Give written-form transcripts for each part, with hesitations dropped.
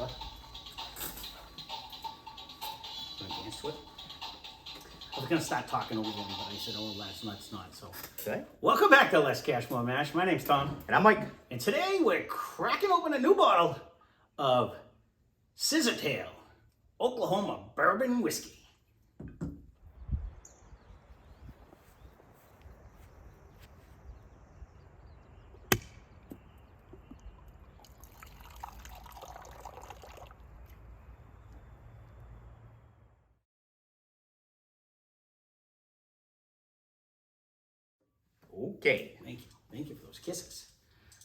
fella. Dance to it. I was going to start talking over them, but I said, oh, that's not. So, Okay. Welcome back to Less Cash, More Mash. My name's Tom. And I'm Mike. And today we're cracking open a new bottle of Scissortail, Oklahoma Bourbon Whiskey. Okay. Thank you for those kisses.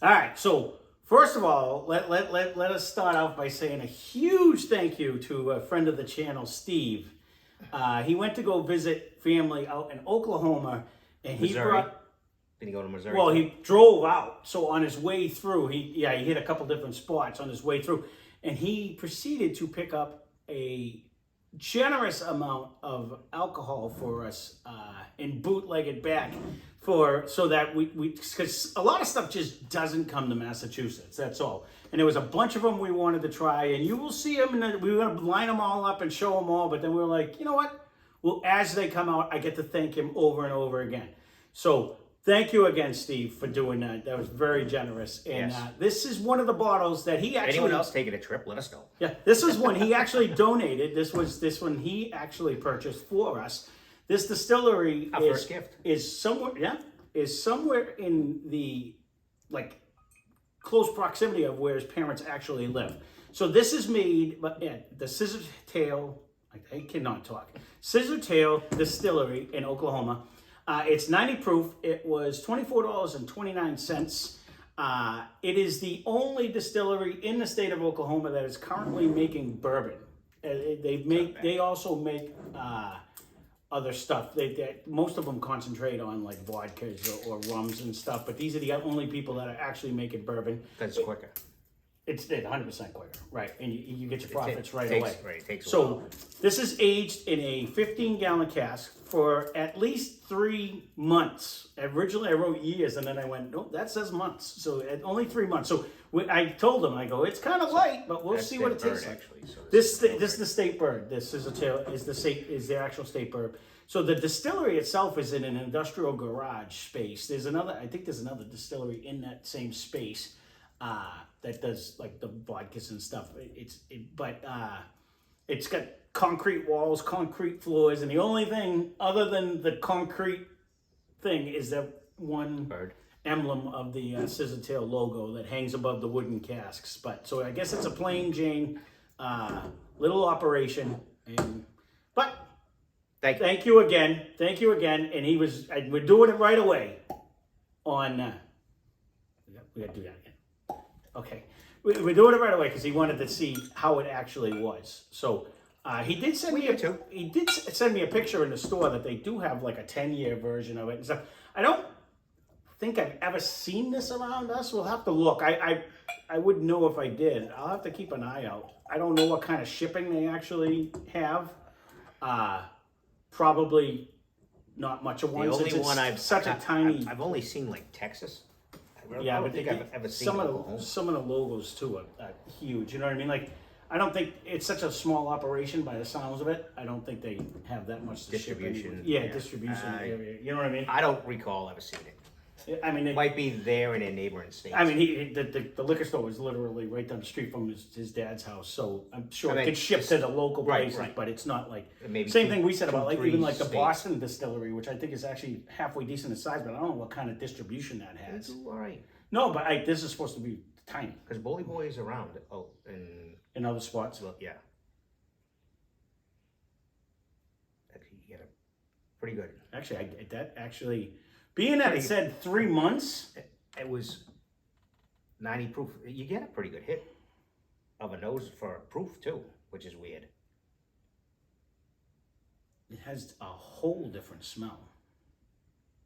All right, so first of all, let us start out by saying a huge thank you to a friend of the channel, Steve. He went to go visit family out in Oklahoma, and Missouri. Did he go to Missouri? Well, he drove out. So on his way through, he hit a couple different spots on his way through, and he proceeded to pick up a generous amount of alcohol for us and bootleg it back so that we because a lot of stuff just doesn't come to Massachusetts. That's all. And there was a bunch of them we wanted to try, and you will see them. And we were going to line them all up and show them all. But then we were like, you know what? Well, as they come out, I get to thank him over and over again. So thank you again, Steve, for doing that. That was very generous. And yes. This is one of the bottles that he actually... Anyone else taking a trip, let us know. Yeah, this was one he actually donated. This one he actually purchased for us. This distillery first gift. is somewhere in the close proximity of where his parents actually live. So this is made at the Scissortail, I cannot talk, Scissortail Distillery in Oklahoma. It's 90 proof. It was $24.29. It is the only distillery in the state of Oklahoma that is currently making bourbon. They also make other stuff. Most of them concentrate on like vodkas or rums and stuff, but these are the only people that are actually making bourbon. Because it's quicker. It's 100% quicker, right? And you get your profits right away. Right, it takes a so while. this is aged in a 15-gallon cask for at least 3 months. Originally, I wrote years, and then I went, nope, that says months. So only 3 months. So I told him, I go, it's kind of light, but we'll see what it tastes like. Actually, so This is the state bird. This is their actual state bird. So the distillery itself is in an industrial garage space. I think there's another distillery in that same space that does like the vodkas and stuff. It's got concrete walls, concrete floors, and the only thing other than the concrete thing is that one bird emblem of the Scissortail logo that hangs above the wooden casks. So I guess it's a plain Jane little operation. But thank you again. And we're doing it right away on. We got to do that again. Okay, we're doing it right away because he wanted to see how it actually was. So he did send me a picture in the store that they do have like a 10-year version of it and stuff. I don't think I've ever seen this around us. We'll have to look. I wouldn't know if I did. I'll have to keep an eye out. I don't know what kind of shipping they actually have. Probably not much of one. The only one I've only seen like Texas. I don't think I've ever seen some of the logos too are huge. You know what I mean? Like, I don't think it's such a small operation by the sounds of it. I don't think they have that much distribution. Distribution area. You know what I mean? I don't recall ever seeing it. I mean, it might be there in a neighboring state. I mean, the liquor store was literally right down the street from his dad's house, so I'm sure it could ship to the local places, right. But it's not like same thing we said about like even like the Boston distillery, which I think is actually halfway decent in size, but I don't know what kind of distribution that has. All right. No, but this is supposed to be tiny. Because Bully Boy is around in other spots. Well, yeah. You get a pretty good. Actually, being that it said 3 months, it was 90 proof. You get a pretty good hit of a nose for proof too, which is weird. It has a whole different smell.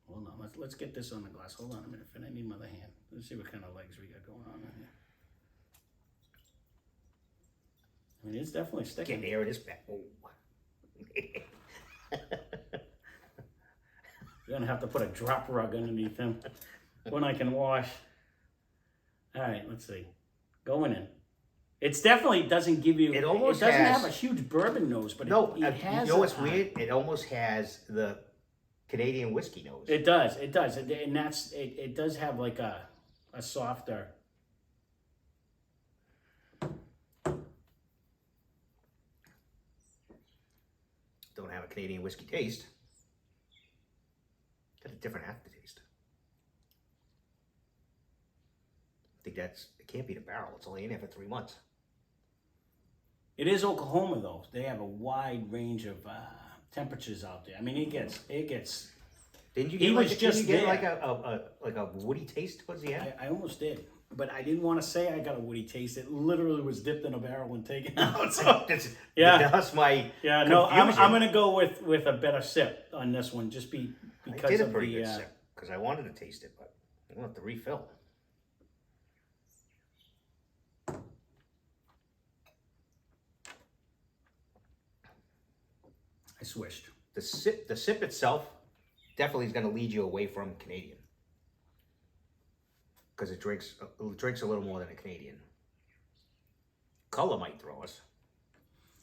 Hold on, let's get this on the glass. Hold on a minute, I need my other hand. Let's see what kind of legs we got going on in here. I mean, it's definitely sticking. There it is back. Oh. You're gonna have to put a drop rug underneath him. One I can wash. All right, let's see. Going in. It's definitely doesn't give you. It almost doesn't has- have a huge bourbon nose, but No, it has. you know what's weird? It almost has the Canadian whiskey nose. It does. It does, and that's it. It does have like a softer. Don't have a Canadian whiskey taste. Got a different aftertaste. I think it can't be the barrel. It's only in there for 3 months. It is Oklahoma though. They have a wide range of temperatures out there. I mean, it gets. Didn't you He get was like, just didn't you get there. like a woody taste towards the end? I almost did, but I didn't want to say I got a woody taste. It literally was dipped in a barrel and taken out. So yeah, That's my yeah. No, confusion. I'm gonna go with a better sip on this one, just I because did a of pretty the. good sip because I wanted to taste it, but I want to refill. I switched. The sip itself definitely is going to lead you away from Canadian because it drinks a little more than a Canadian. Color might throw us.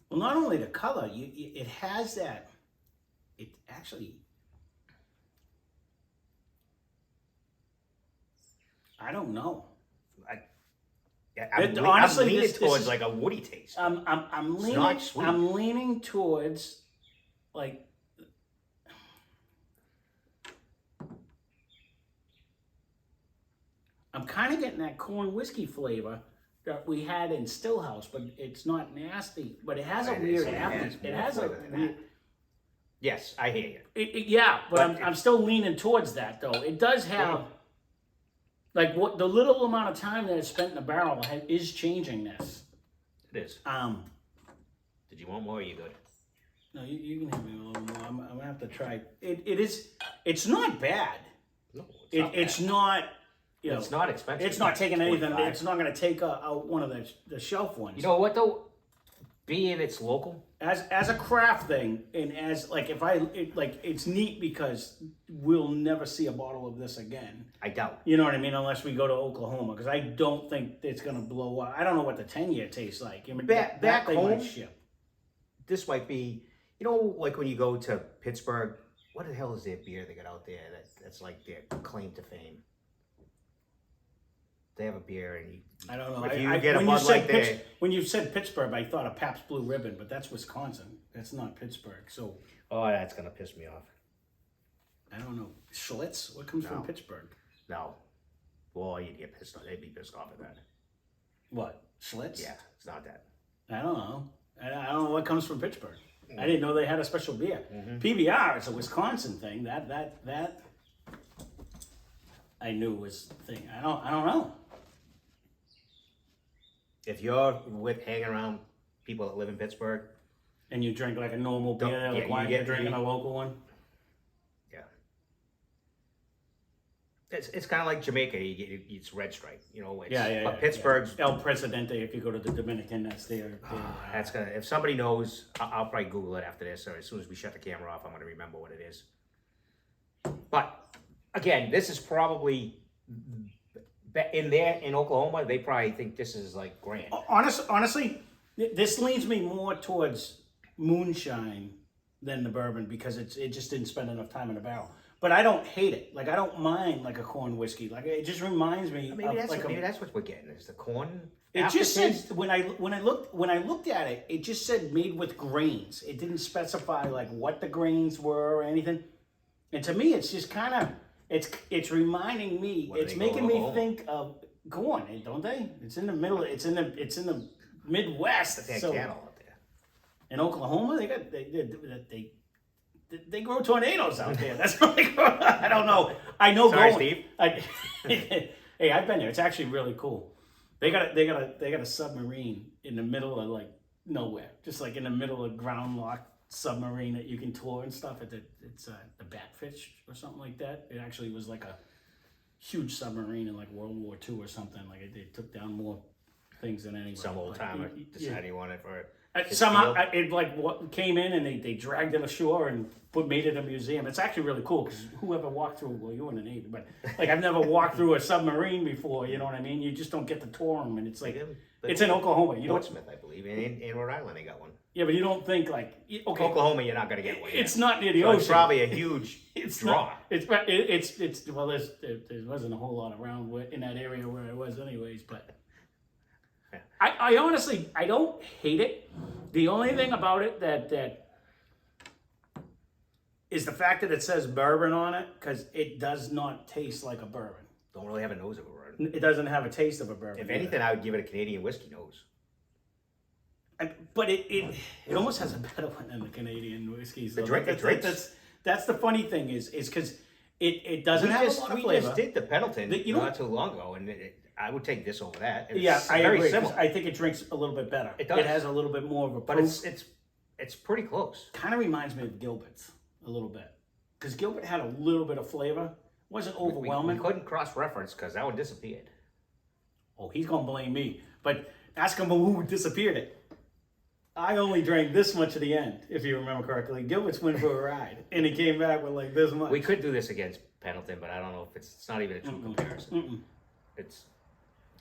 Well, not only the color, it has that. It actually. I don't know. Honestly, I'm leaning this towards is, like a woody taste. I'm It's leaning. not sweet. I'm leaning towards like. I'm kind of getting that corn whiskey flavor that we had in Stillhouse, but it's not nasty. But it has a Right, weird it after. has It more has a flavor than weird. that. Yes, I hear you. Yeah, but But I'm still leaning towards that though. It does have, like, what the little amount of time that it's spent in the barrel is changing this. It is. Did you want more? Or are you good? No, you can have me a little more. I'm gonna have to try. It is. It's not bad. No, It's not. You know, It's not expensive. it's not taking anything. 25. It's not gonna take out one of the shelf ones. You know what though? Being it's local, as a craft thing, and as like if it's neat because we'll never see a bottle of this again. I doubt. You know what I mean? Unless we go to Oklahoma, because I don't think it's gonna blow up. I don't know what the 10-year tastes like. I mean, Back they might home, ship. This might be, you know, like when you go to Pittsburgh. What the hell is their beer they got out there that's like their claim to fame? They have a beer, and I don't know. if you get a when Bud Light there, when you said Pittsburgh, I thought of Pabst Blue Ribbon, but that's Wisconsin. That's not Pittsburgh. So oh, that's gonna piss me off. I don't know. Schlitz? What comes from No. Pittsburgh? No, boy, you'd get pissed off. They'd be pissed off at that. What? Schlitz? Yeah, it's not that. I don't know. I don't know what comes from Pittsburgh. I didn't know they had a special beer. PBR is a Wisconsin thing. That I knew was the thing. I don't know. If you're hanging around people that live in Pittsburgh, And you drink like a normal Don't- beer, yeah, like you why get- you're drinking a local one? yeah, it's kind of like Jamaica. You get it's red stripe, you know. It's, Yeah. But Pittsburgh's El Presidente. If you go to the Dominican, that's their that's gonna. If somebody knows, I'll probably Google it after this, or as soon as we shut the camera off, I'm gonna remember what it is. But again, this is probably in Oklahoma. They probably think this is like grand. Honestly, this leans me more towards moonshine than the bourbon because it just didn't spend enough time in the barrel. But I don't hate it. Like I don't mind like a corn whiskey. Like it just reminds me. Maybe of that's like maybe that's what we're getting is the corn. It just said aftertaste. when I looked at it, it just said made with grains. It didn't specify like what the grains were or anything. And to me, it's just kind of it's reminding me. What do It's they making go me home? think of corn, don't they? It's in the middle. It's in the Midwest. They have So cattle out there. in Oklahoma, they grow tornadoes out there. That's what they grow. I don't know. I know. Sorry, going, Steve. Hey, I've been there. It's actually really cool. They got a submarine in the middle of like nowhere, just like in the middle of ground locked submarine that you can tour and stuff. It's the Batfish or something like that. It actually was like a huge submarine in like World War II or something. Like they took down more things in anyway. Some old But timer yeah. decided he wanted for his Somehow field. it like what came in and they dragged it ashore and made it a museum. It's actually really cool because whoever walked through, well, you were in the Navy, but like I've never walked through a submarine before. You know what I mean? You just don't get to tour them, and it's like it's in Oklahoma. You don't. Portsmouth, I believe, and in Rhode Island they got one. Yeah, but you don't think like okay. Oklahoma, you're not gonna get one. It's not near the So ocean. it's probably a huge It's draw. not. It's well. There wasn't a whole lot around in that area where I was, anyways. But I honestly I don't hate it. The only thing about it that is the fact that it says bourbon on it, because it does not taste like a bourbon. Don't really have a nose of a bourbon. It doesn't have a taste of a bourbon. If anything, I would give it a Canadian whiskey nose. But it almost has a better one than the Canadian whiskeys. The drink, that's the funny thing is because it doesn't have a lot of we flavor. just did the Pendleton You know- not too long ago, and I would take this over that. It's Yeah, I very agree. 'Cause similar. I think it drinks a little bit better. It does. It has a little bit more of a But proof. it's pretty close. Kind of reminds me of Gilbert's a little bit, because Gilbert had a little bit of flavor. Wasn't overwhelming. We couldn't cross-reference because that one disappeared. Oh, he's gonna blame me. But ask him who disappeared it. I only drank this much at the end, if you remember correctly. Gilbert's went for a ride, and he came back with like this much. We could do this against Pendleton, but I don't know if it's not even a true comparison.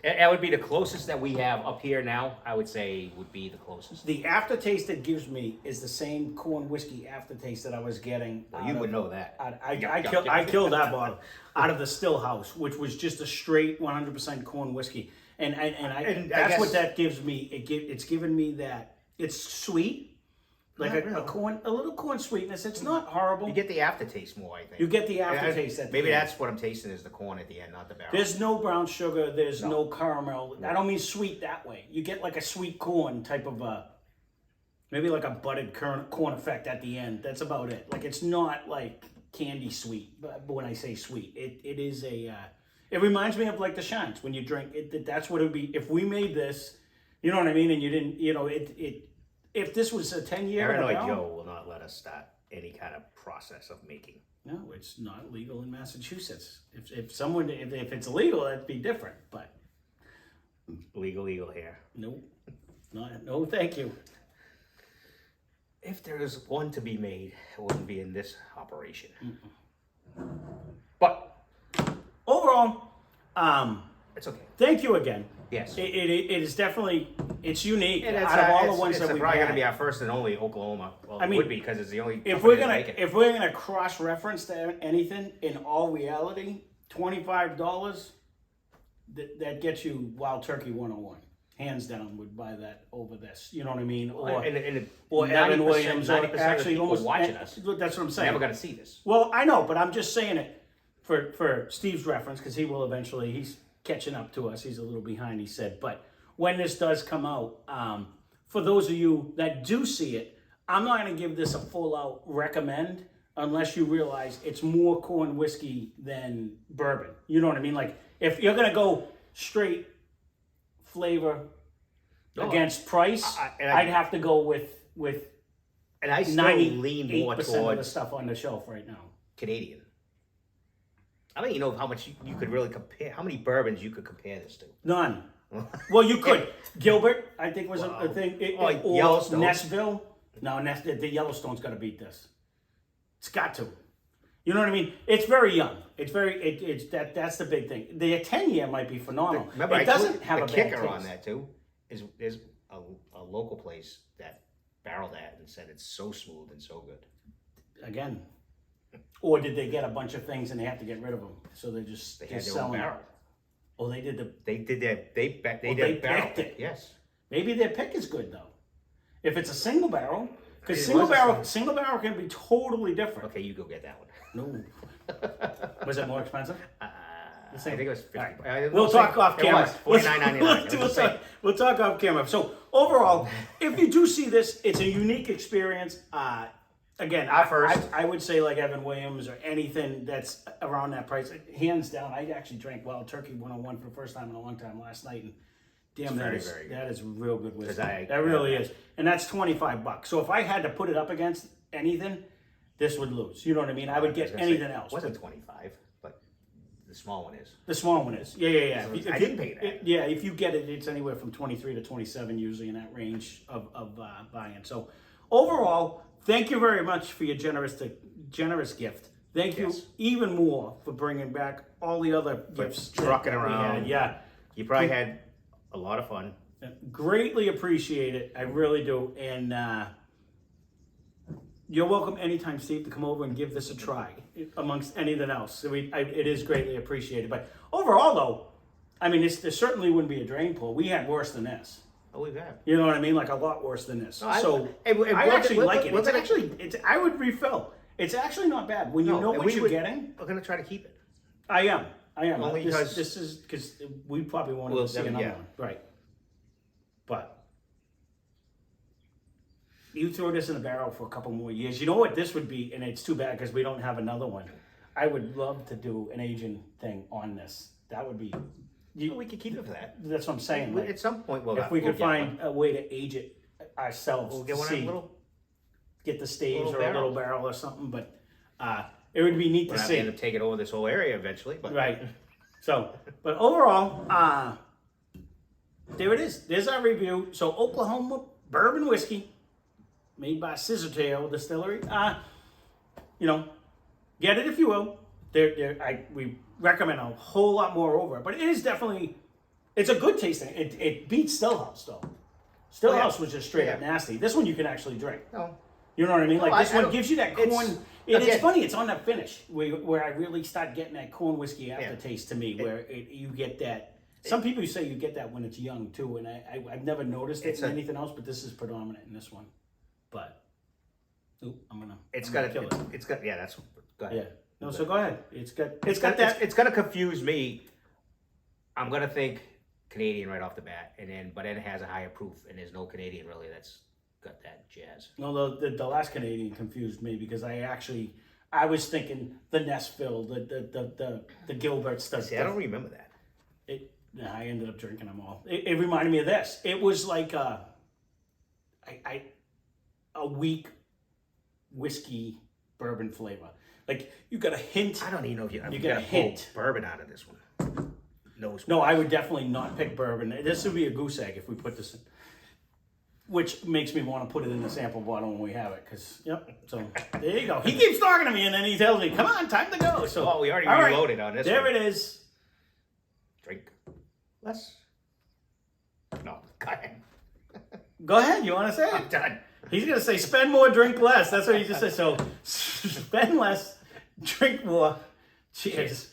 It would be the closest that we have up here now. I would say would be the closest. The aftertaste it gives me is the same corn whiskey aftertaste that I was getting. Well, you would know that. I killed that bottle out of the Still House, which was just a straight 100% corn whiskey, and I that's guess- what that gives me. It's given me that it's sweet, like Not a really. little corn sweetness. It's not horrible. You get the aftertaste more, I think. You get the aftertaste at the Maybe end. that's what I'm tasting is the corn at the end, not the barrel. There's no brown sugar. There's no caramel. I don't mean sweet that way. You get like a sweet corn type of maybe like a buttered corn effect at the end. That's about it. Like it's not like candy sweet. But when I say sweet, it is a. It reminds me of like the Shines when you drink it. That's what it would be if we made this. You know what I mean? And you didn't. You know it. If this was a 10-year. Paranoid Joe will not let us start any kind of process of making. No, it's not legal in Massachusetts. If it's illegal, that'd be different. But Legal here. no, no, thank you. If there is one to be made, it wouldn't be in this operation. But Overall, it's okay. thank you again. Yes. It is definitely unique And out of all the ones that we've probably going to had. be our first and only Oklahoma. Well, I mean, it would be because it's the only. If company we're that gonna make it. cross reference to anything, in all reality, $25 that gets you Wild Turkey 101. Hands down, would buy that over this. You know what I mean? Or or Evan 90% Williams. Or 90% of the actually, people almost watching us That's what I'm saying. never going to see this. Well, I know, but I'm just saying it for Steve's reference, because he will eventually, he's catching up to us. He's a little behind, he said. But when this does come out, for those of you that do see it, I'm not going to give this a full out recommend unless you realize it's more corn whiskey than bourbon. You know what I mean? Like, if you're going to go straight flavor against price, I'd have to go with And I still 98% lean more of the towards stuff on the shelf right now. Canadian. I don't even know how much you could really compare. How many bourbons you could compare this to? None. Well, you could. Gilbert, I think, was a thing. Or Yellowstone. Nessville. No, the Yellowstone's got to beat this. It's got to. You know what I mean? It's very young. It's very. That's the big thing. The 10-year might be phenomenal. Remember, it doesn't have the a bad kicker taste. on that too is there's a local place that barreled that and said it's so smooth and so good. Again. Or did they get a bunch of things and they have to get rid of them? So they're just They had their own selling barrel. it. Oh, they did the. They did that. They they did barrel. picked it. Yes. Maybe their pick is good though. If it's a single barrel, because It single was a single barrel can be totally different. Okay, you go get that one. No. Was it more expensive? I think it was 50. Right. We'll talk off camera. It was $49.99. We'll talk off camera. So overall, if you do see this, it's a unique experience. Again, I would say like Evan Williams or anything that's around that price. Hands down, I actually drank Wild Turkey 101 for the first time in a long time last night, and damn, very good. that is real good whiskey. That really is, and that's $25. So if I had to put it up against anything, this would lose. You know what I mean? I would get anything else. It wasn't 25, but the the small one is. The small one is. Yeah. So If I didn't pay that. Yeah, if you get it, it's anywhere from 23 to 27, usually in that range of buying. So overall, thank you very much for your generous gift. Thank you Yes. even more for bringing back all the other gifts. trucking that we around. had. Yeah. You probably had a lot of fun. Greatly appreciate it. I really do. And you're welcome anytime, Steve, to come over and give this a try amongst anything else. So it is greatly appreciated. But overall, though, I mean, there certainly wouldn't be a drain pool. We had worse than this. Oh, we've had. You know what I mean? Like a lot worse than this. No, I actually like it. we're It's gonna- actually, I would refill. It's actually not bad when you know and what you're would- getting. We're gonna try to keep it. I am. Only because- this is because we probably wanted Well, to see then, another yeah. one, right? But you throw this in the barrel for a couple more years. You know what this would be, and it's too bad because we don't have another one. I would love to do an aging thing on this. That would be. Well, we could keep it for that. That's what I'm saying. Like, At some point, if we could find a way to age it ourselves, we'll get to one see, of little. get the stage little or a little barrels. barrel or something. But it would be neat We're to not see. going to take it over this whole area eventually, but Right. So, but overall, there it is. There's our review. So, Oklahoma bourbon whiskey, made by Scissortail Distillery. You know, get it if you will. We recommend a whole lot more over it, but it is definitely, it's a good tasting. It beats Stillhouse though. Stillhouse was just straight up nasty. This one you can actually drink. no. You know what I mean? No, Like this I one don't- gives you that it's- corn. It's again- funny. It's on that finish where I really start getting that corn whiskey Yeah. aftertaste to me. Where you get that. Some people say you get that when it's young too, and I've never noticed it It's in a- anything else, but this is predominant in this one. But I'm gonna. It's I'm got gonna kill it. It's got. Yeah, that's. Go ahead. Yeah. No. So go ahead. It's got It's that. gonna confuse me. I'm gonna think Canadian right off the bat, but then it has a higher proof, and there's no Canadian really that's got that jazz. No, the last Canadian confused me because I was thinking the Nestville, the Gilberts. See, I don't remember that. I ended up drinking them all. It reminded me of this. It was like a weak whiskey bourbon flavor. Like you got a hint. I don't even know if you get a gotta hint. pull bourbon out of this one. No, I would definitely not pick bourbon. This would be a goose egg if we put this in. Which makes me want to put it in the sample bottle when we have it. So there you go. He keeps talking to me and then he tells me, come on, time to go. So Oh, we already all right, reloaded on this there one. it is. Drink less. No, go ahead. Go ahead. You want to say I'm it? done. He's going to say spend more, drink less. That's what he just said. So spend less, drink more. Cheers.